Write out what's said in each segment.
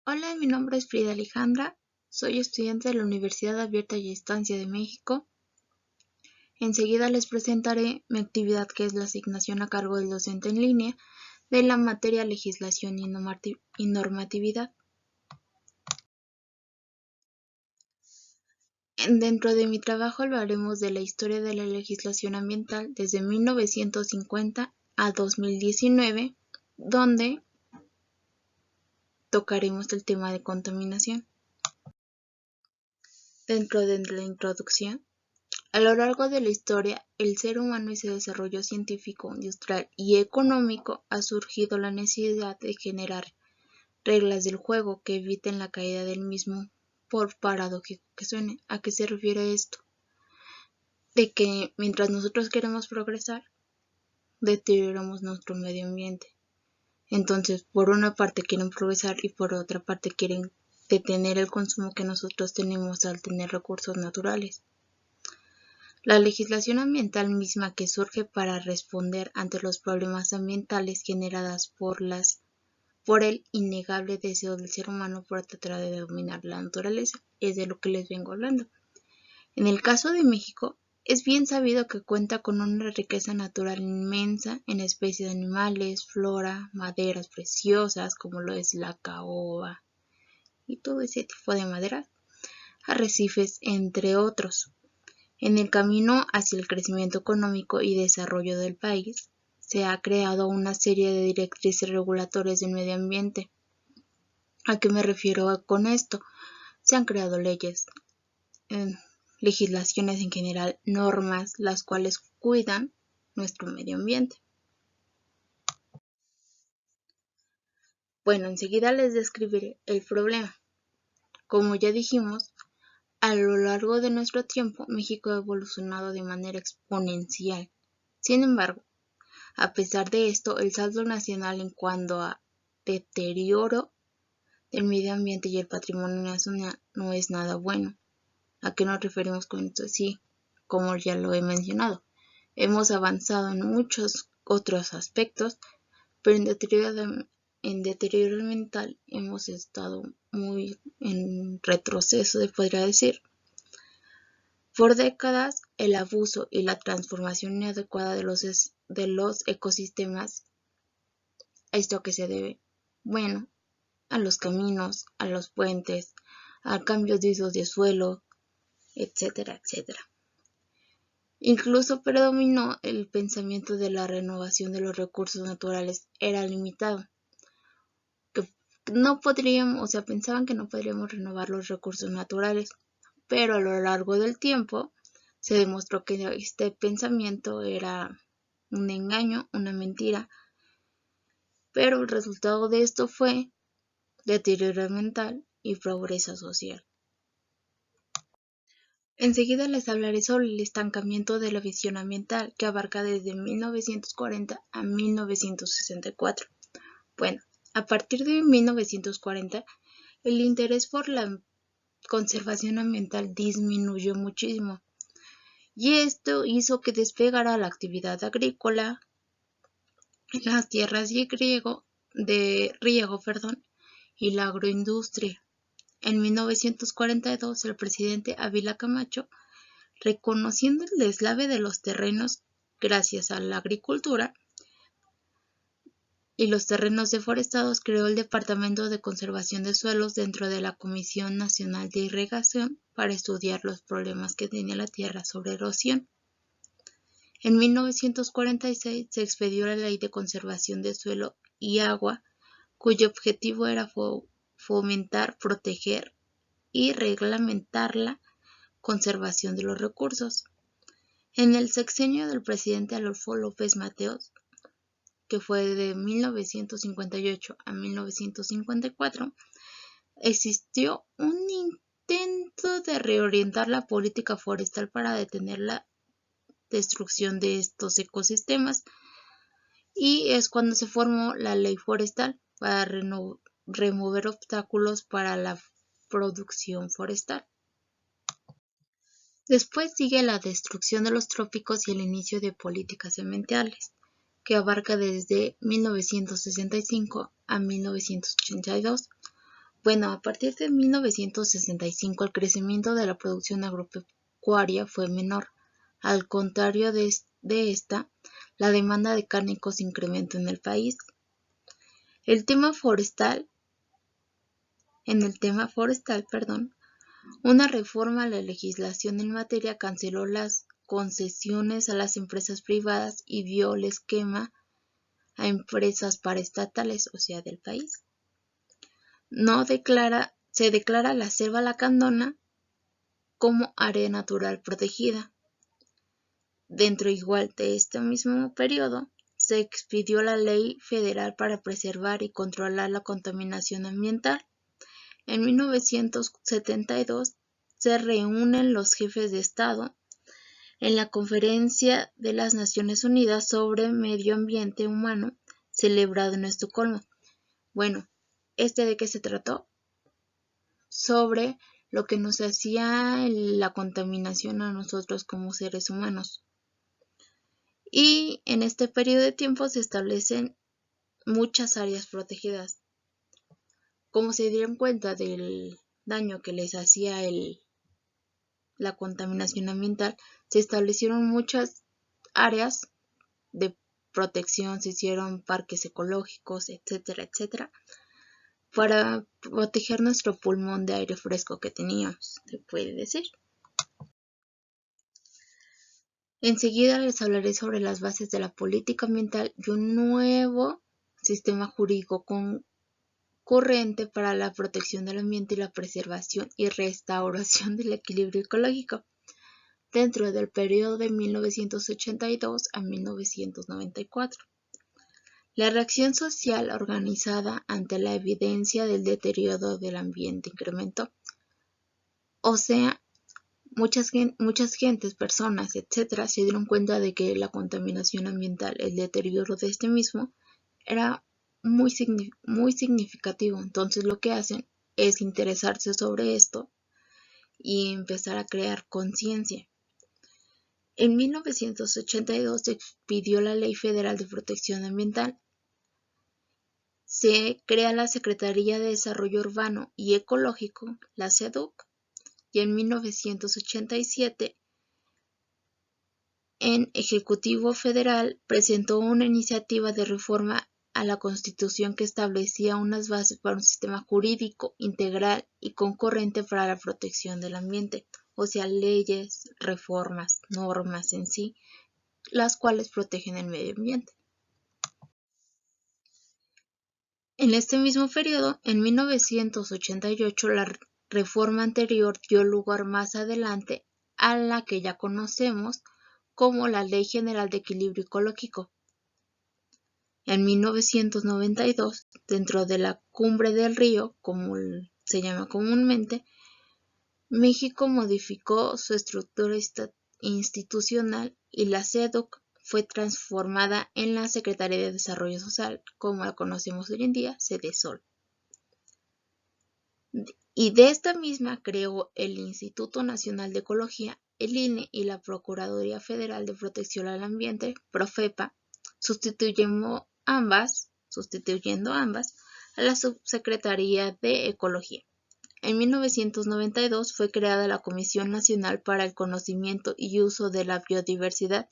Hola, mi nombre es Frida Alejandra, soy estudiante de la Universidad Abierta y a Distancia de México. Enseguida les presentaré mi actividad, que es la asignación a cargo del docente en línea de la materia Legislación y Normatividad. Dentro de mi trabajo hablaremos de la historia de la legislación ambiental desde 1950 a 2019, donde tocaremos el tema de contaminación. Dentro de la introducción, a lo largo de la historia, el ser humano y su desarrollo científico, industrial y económico ha surgido la necesidad de generar reglas del juego que eviten la caída del mismo, por paradójico que suene. ¿A qué se refiere esto? De que mientras nosotros queremos progresar, deterioramos nuestro medio ambiente. Entonces, por una parte quieren progresar y por otra parte quieren detener el consumo que nosotros tenemos al tener recursos naturales. La legislación ambiental misma, que surge para responder ante los problemas ambientales generados por el innegable deseo del ser humano por tratar de dominar la naturaleza, es de lo que les vengo hablando. En el caso de México, es bien sabido que cuenta con una riqueza natural inmensa en especies de animales, flora, maderas preciosas como lo es la caoba y todo ese tipo de maderas, arrecifes, entre otros. En el camino hacia el crecimiento económico y desarrollo del país, se ha creado una serie de directrices regulatorias del medio ambiente. ¿A qué me refiero con esto? Se han creado leyes, legislaciones en general, normas, las cuales cuidan nuestro medio ambiente. Bueno, enseguida les describiré el problema. Como ya dijimos, a lo largo de nuestro tiempo, México ha evolucionado de manera exponencial. Sin embargo, a pesar de esto, el saldo nacional en cuanto a deterioro del medio ambiente y el patrimonio nacional no es nada bueno. ¿A qué nos referimos con esto? Sí, como ya lo he mencionado, hemos avanzado en muchos otros aspectos, pero en deterioro ambiental hemos estado muy en retroceso, se podría decir. Por décadas, el abuso y la transformación inadecuada de los ecosistemas. ¿A esto a qué se debe? Bueno, a los caminos, a los puentes, a cambios de usos de suelo, etcétera, etcétera. Incluso predominó el pensamiento de la renovación de los recursos naturales era limitado. Que no podríamos, pensaban que no podríamos renovar los recursos naturales, pero a lo largo del tiempo se demostró que este pensamiento era un engaño, una mentira, pero el resultado de esto fue deterioro ambiental y pobreza social. Enseguida les hablaré sobre el estancamiento de la visión ambiental, que abarca desde 1940 a 1964. Bueno, a partir de 1940, el interés por la conservación ambiental disminuyó muchísimo, y esto hizo que despegara la actividad agrícola en las tierras de riego, y la agroindustria. En 1942, el presidente Ávila Camacho, reconociendo el deslave de los terrenos gracias a la agricultura y los terrenos deforestados, creó el Departamento de Conservación de Suelos dentro de la Comisión Nacional de Irrigación para estudiar los problemas que tenía la tierra sobre erosión. En 1946 se expedió la Ley de Conservación de Suelo y Agua, cuyo objetivo era fomentar, proteger y reglamentar la conservación de los recursos. En el sexenio del presidente Adolfo López Mateos, que fue de 1958 a 1954, existió un intento de reorientar la política forestal para detener la destrucción de estos ecosistemas, y es cuando se formó la Ley Forestal para remover obstáculos para la producción forestal. Después sigue la destrucción de los trópicos y el inicio de políticas ambientales, que abarca desde 1965 a 1982, Bueno, a partir de 1965 el crecimiento de la producción agropecuaria fue menor. Al contrario de esta, la demanda de cárnicos se incrementó en el país. En el tema forestal, una reforma a la legislación en materia canceló las concesiones a las empresas privadas y dio el esquema a empresas paraestatales, o sea, del país. Se declara la selva lacandona como área natural protegida. Dentro igual de este mismo periodo, se expidió la Ley Federal para preservar y controlar la contaminación ambiental. En 1972 se reúnen los jefes de Estado en la Conferencia de las Naciones Unidas sobre Medio Ambiente Humano, celebrado en Estocolmo. Bueno, ¿de qué se trató? Sobre lo que nos hacía la contaminación a nosotros como seres humanos. Y en este periodo de tiempo se establecen muchas áreas protegidas. Como se dieron cuenta del daño que les hacía la contaminación ambiental, se establecieron muchas áreas de protección, se hicieron parques ecológicos, etcétera, etcétera, para proteger nuestro pulmón de aire fresco que teníamos, se puede decir. Enseguida les hablaré sobre las bases de la política ambiental y un nuevo sistema jurídico concurrente para la protección del ambiente y la preservación y restauración del equilibrio ecológico dentro del periodo de 1982 a 1994. La reacción social organizada ante la evidencia del deterioro del ambiente incrementó. O sea, muchas gentes, personas, etcétera, se dieron cuenta de que la contaminación ambiental, el deterioro de este mismo, era muy significativo. Entonces lo que hacen es interesarse sobre esto y empezar a crear conciencia. En 1982 se expidió la Ley Federal de Protección Ambiental. Se crea la Secretaría de Desarrollo Urbano y Ecológico, la SEDUC, y en 1987 el Ejecutivo Federal presentó una iniciativa de reforma a la Constitución que establecía unas bases para un sistema jurídico integral y concurrente para la protección del ambiente, o sea, leyes, reformas, normas en sí, las cuales protegen el medio ambiente. En este mismo periodo, en 1988, la reforma anterior dio lugar más adelante a la que ya conocemos como la Ley General de Equilibrio Ecológico. En 1992, dentro de la Cumbre del Río, como se llama comúnmente, México modificó su estructura institucional y la SEDUC fue transformada en la Secretaría de Desarrollo Social, como la conocemos hoy en día, SEDESOL. Y de esta misma creó el Instituto Nacional de Ecología, el INE y la Procuraduría Federal de Protección al Ambiente, PROFEPA, sustituyendo ambas a la Subsecretaría de Ecología. En 1992 fue creada la Comisión Nacional para el Conocimiento y Uso de la Biodiversidad,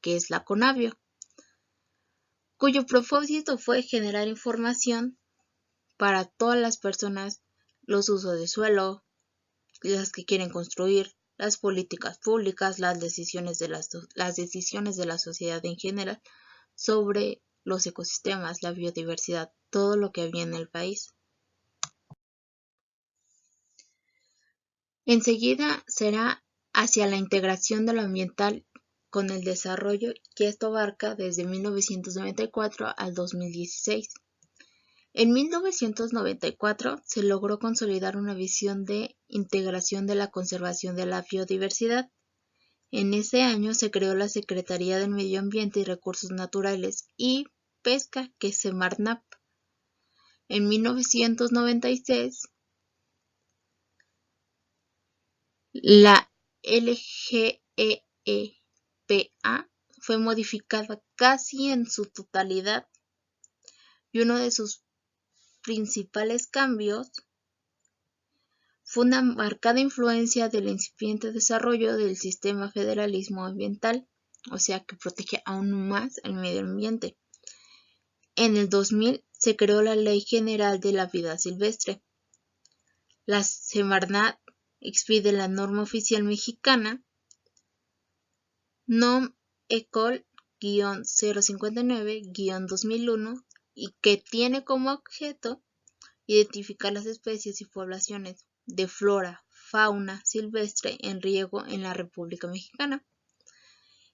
que es la CONABIO, cuyo propósito fue generar información para todas las personas, los usos de suelo, las que quieren construir, las políticas públicas, las decisiones de la sociedad en general sobre los ecosistemas, la biodiversidad, todo lo que había en el país. Enseguida será hacia la integración de lo ambiental con el desarrollo, que esto abarca desde 1994 al 2016. En 1994 se logró consolidar una visión de integración de la conservación de la biodiversidad. En ese año se creó la Secretaría del Medio Ambiente y Recursos Naturales y Pesca, que es Semarnat. En 1996 la LGEPA fue modificada casi en su totalidad y uno de sus principales cambios fue una marcada influencia del incipiente desarrollo del sistema federalismo ambiental, o sea que protege aún más el medio ambiente. En el 2000 se creó la Ley General de la Vida Silvestre. La Semarnat expide la norma oficial mexicana Nom Ecol-059-2001 y que tiene como objeto identificar las especies y poblaciones de flora, fauna silvestre en riesgo en la República Mexicana.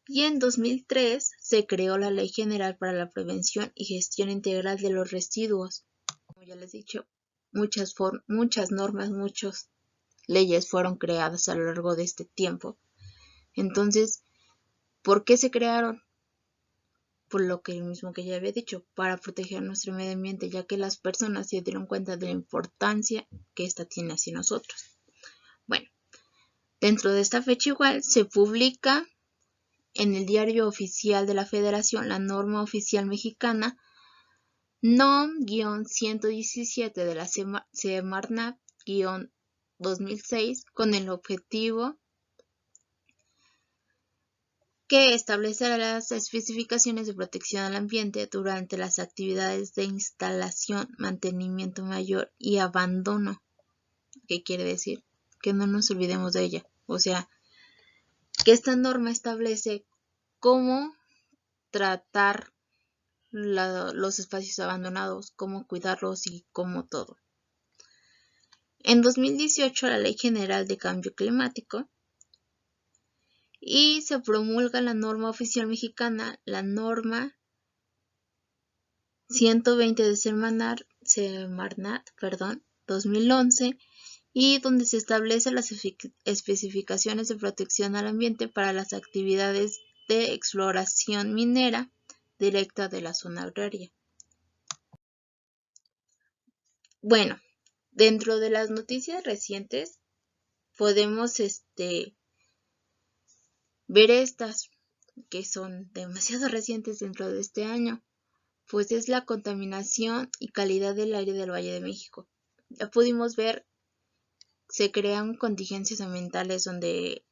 Y en 2003 se creó la Ley General para la Prevención y Gestión Integral de los Residuos. Como ya les he dicho, muchas normas, muchas leyes fueron creadas a lo largo de este tiempo. Entonces, ¿por qué se crearon? Por lo que mismo que ya había dicho, para proteger nuestro medio ambiente, ya que las personas se dieron cuenta de la importancia que ésta tiene hacia nosotros. Bueno, dentro de esta fecha igual se publica en el Diario Oficial de la Federación la norma oficial mexicana NOM-117 de la Semarnat-2006 con el objetivo que establece las especificaciones de protección al ambiente durante las actividades de instalación, mantenimiento mayor y abandono. ¿Qué quiere decir? Que no nos olvidemos de ella. O sea, que esta norma establece cómo tratar los espacios abandonados, cómo cuidarlos y cómo todo. En 2018 la Ley General de Cambio Climático y se promulga la norma oficial mexicana, la norma 120 de Semarnat, 2011, y donde se establecen las especificaciones de protección al ambiente para las actividades de exploración minera directa de la zona agraria. Bueno, dentro de las noticias recientes podemos ver estas que son demasiado recientes dentro de este año, pues es la contaminación y calidad del aire del Valle de México. Ya pudimos ver, se crean contingencias ambientales donde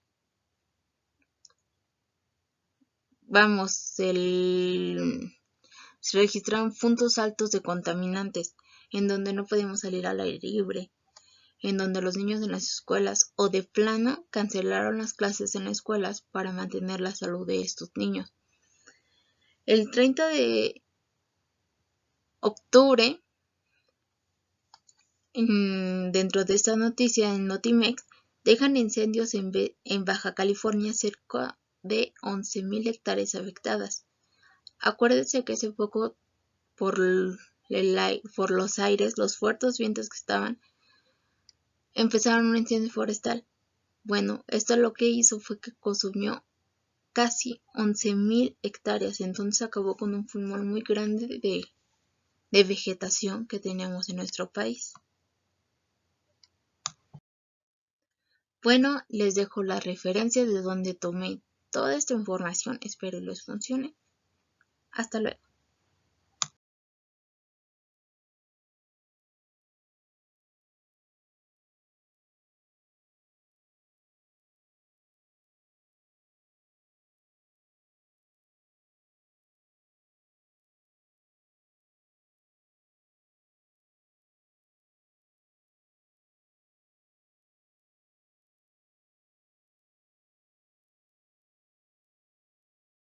se registraron puntos altos de contaminantes, en donde no podemos salir al aire libre, en donde los niños en las escuelas o de plano cancelaron las clases en las escuelas para mantener la salud de estos niños. El 30 de octubre, dentro de esta noticia en Notimex, dejan incendios en Baja California cerca de 11,000 hectáreas afectadas. Acuérdense que hace poco, por los aires, los fuertes vientos que estaban, empezaron un incendio forestal. Bueno, esto lo que hizo fue que consumió casi 11,000 hectáreas, entonces acabó con un pulmón muy grande de vegetación que teníamos en nuestro país. Bueno, les dejo las referencias de donde tomé toda esta información, espero les funcione. Hasta luego.